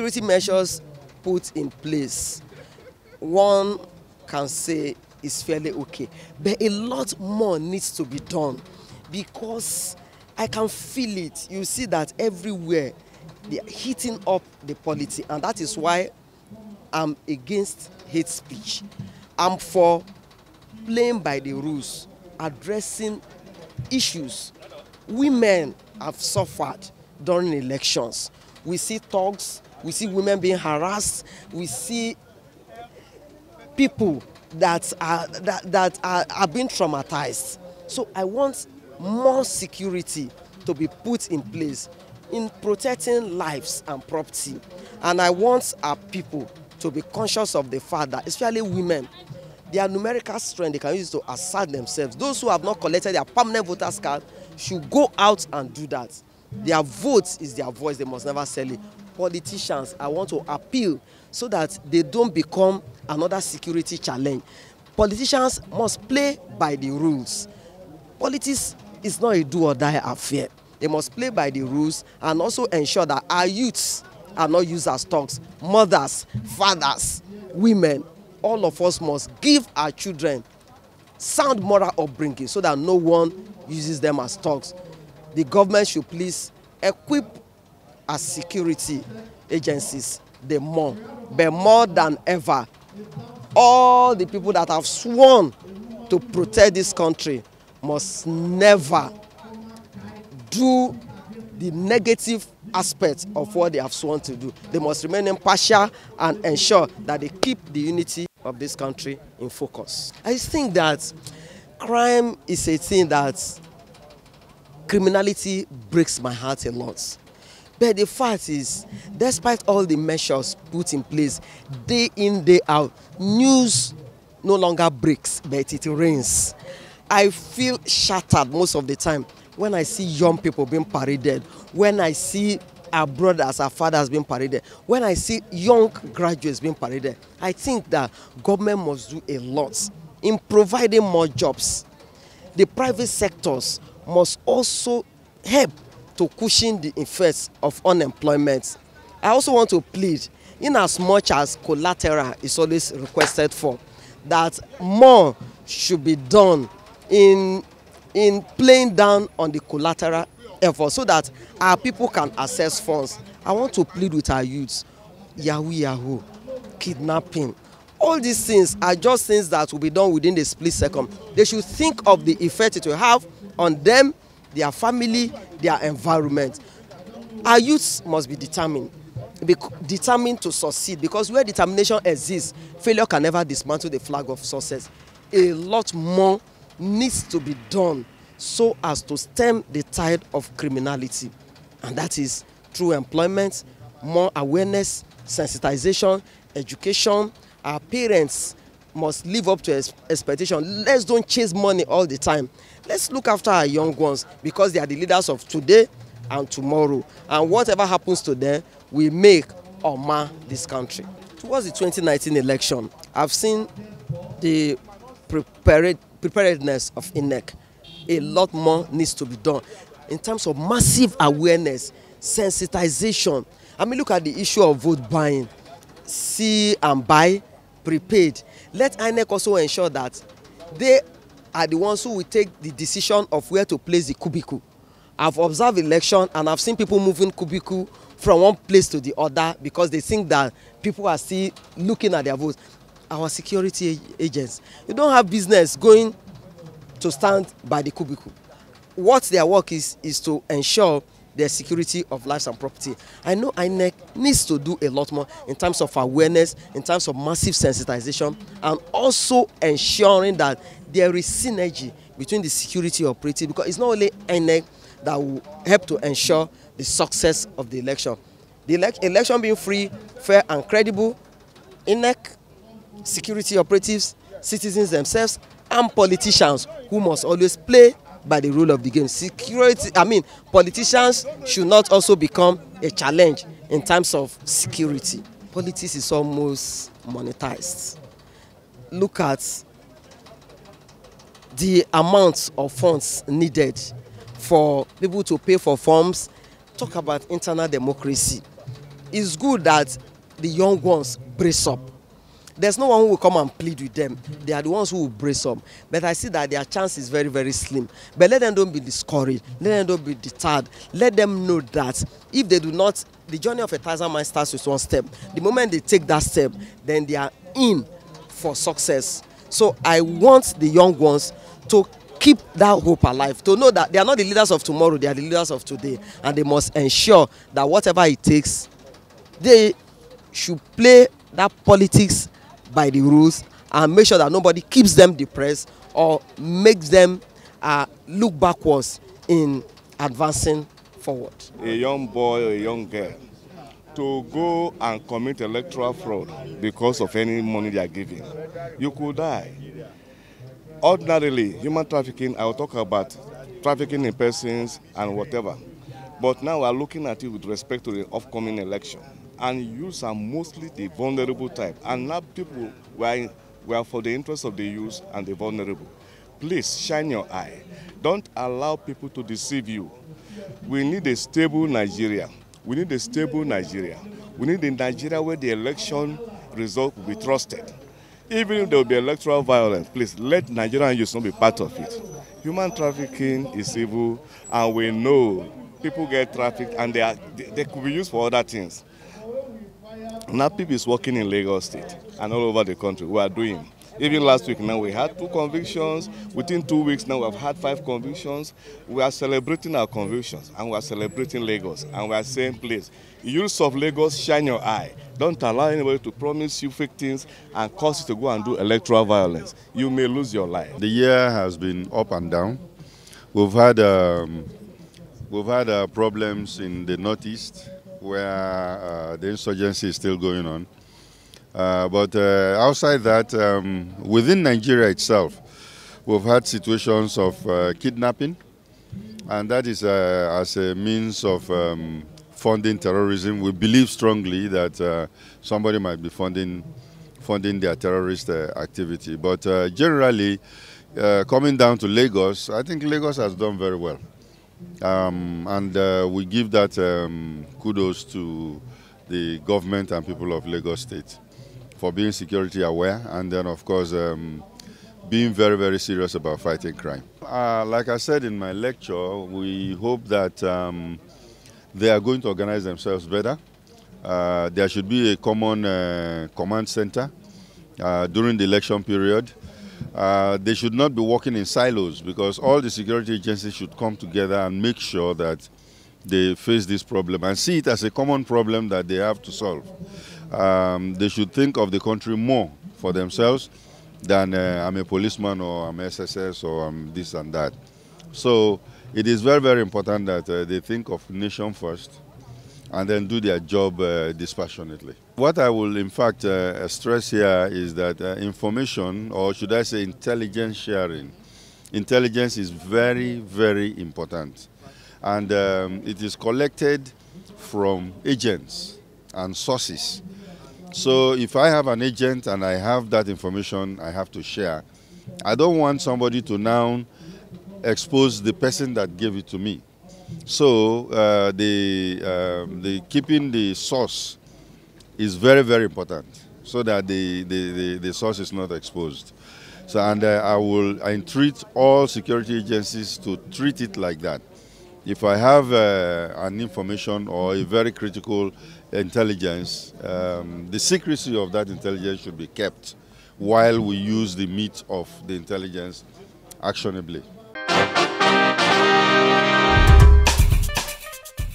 security measures put in place, one can say is fairly okay, but a lot more needs to be done, because I can feel it. You see that everywhere they are heating up the polity, and that is why I'm against hate speech. I'm for playing by the rules, addressing issues. Women have suffered during elections. We see thugs, we see women being harassed, we see people that are being traumatized. So I want more security to be put in place in protecting lives and property. And I want our people to be conscious of the fact that, especially women, their numerical strength they can use to assert themselves. Those who have not collected their permanent voters card should go out and do that. Their vote is their voice, they must never sell it. Politicians, I want to appeal so that they don't become another security challenge. Politicians must play by the rules. Politics is not a do or die affair. They must play by the rules and also ensure that our youths are not used as thugs. Mothers, fathers, women, all of us must give our children sound moral upbringing so that no one uses them as thugs. The government should please equip our security agencies but more than ever, all the people that have sworn to protect this country must never do the negative aspect of what they have sworn to do. They must remain impartial and ensure that they keep the unity of this country in focus. I think that crime is a thing that criminality breaks my heart a lot. But the fact is, despite all the measures put in place, day in, day out, news no longer breaks, but it rains. I feel shattered most of the time when I see young people being paraded, when I see our brothers, our fathers being paraded, when I see young graduates being paraded. I think that government must do a lot in providing more jobs. The private sectors must also help to cushion the effects of unemployment. I also want to plead, in as much as collateral is always requested for, that more should be done in playing down on the collateral effort so that our people can access funds. I want to plead with our youths, yahoo-yahoo, kidnapping. All these things are just things that will be done within a split second. They should think of the effect it will have on them, their family, their environment. Our youths must be determined to succeed, because where determination exists, failure can never dismantle the flag of success. A lot more needs to be done so as to stem the tide of criminality, and that is through employment, more awareness, sensitization, education. Our parents must live up to expectation. Let's don't chase money all the time. Let's look after our young ones, because they are the leaders of today and tomorrow, and whatever happens to them will make or mar this country. Towards the 2019 election, I've seen the preparedness of INEC. A lot more needs to be done in terms of massive awareness, sensitization. I mean, look at the issue of vote buying. See and buy, prepaid. Let INEC also ensure that they are the ones who will take the decision of where to place the cubicle. I've observed election and I've seen people moving cubicle from one place to the other because they think that people are still looking at their votes. Our security agents, you don't have business going to stand by the cubicle. What their work is to ensure the security of lives and property. I know INEC needs to do a lot more in terms of awareness, in terms of massive sensitization, and also ensuring that there is synergy between the security operative, because it's not only INEC that will help to ensure the success of the election. The election being free, fair, and credible, INEC, security operatives, citizens themselves, and politicians who must always play by the rule of the game. Politicians should not also become a challenge in terms of security. Politics is almost monetized. Look at the amount of funds needed for people to pay for forms. Talk about internal democracy. it's good that the young ones brace up. There's no one who will come and plead with them. They are the ones who will brace up. But I see that their chance is very, very slim. But let them don't be discouraged. Let them don't be deterred. Let them know that if they do not, the journey of 1,000 miles starts with one step. The moment they take that step, then they are in for success. So I want the young ones to keep that hope alive, to know that they are not the leaders of tomorrow, they are the leaders of today. And they must ensure that whatever it takes, they should play that politics by the rules and make sure that nobody keeps them depressed or makes them look backwards in advancing forward. A young boy or a young girl to go and commit electoral fraud because of any money they are giving, you could die. Ordinarily, human trafficking, I will talk about trafficking in persons and whatever. But now we are looking at it with respect to the upcoming election. And youths are mostly the vulnerable type. And now people were for the interest of the youth and the vulnerable. Please shine your eye. Don't allow people to deceive you. We need a stable Nigeria. We need a stable Nigeria. We need a Nigeria where the election result will be trusted. Even if there will be electoral violence, please let Nigerian youth not be part of it. Human trafficking is evil, and we know people get trafficked and they could be used for other things. NAPIP is working in Lagos State and all over the country. We are doing. Even last week now we had 2 convictions. Within 2 weeks now we have had 5 convictions. We are celebrating our convictions and we are celebrating Lagos. And we are saying, please, youths of Lagos, shine your eye. Don't allow anybody to promise you fake things and cause you to go and do electoral violence. You may lose your life. The year has been up and down. We've had problems in the Northeast where the insurgency is still going on. But outside that, within Nigeria itself, we've had situations of kidnapping, and that is as a means of funding terrorism. We believe strongly that somebody might be funding their terrorist activity. But generally, coming down to Lagos, I think Lagos has done very well. And we give that kudos to the government and people of Lagos State for being security aware, and then of course being very, very serious about fighting crime. Like I said in my lecture, we hope that they are going to organize themselves better. There should be a common command center during the election period. They should not be working in silos, because all the security agencies should come together and make sure that they face this problem and see it as a common problem that they have to solve. They should think of the country more for themselves than I'm a policeman or I'm SSS or I'm this and that. So it is very, very important that they think of nation first and then do their job dispassionately. What I will in fact stress here is that information, or should I say intelligence sharing, intelligence is very, very important. And it is collected from agents and sources. So if I have an agent and I have that information I have to share, I don't want somebody to now expose the person that gave it to me. So the keeping the source is very, very important, so that the source is not exposed. So, and I entreat all security agencies to treat it like that. If I have an information or a very critical intelligence, the secrecy of that intelligence should be kept while we use the meat of the intelligence actionably.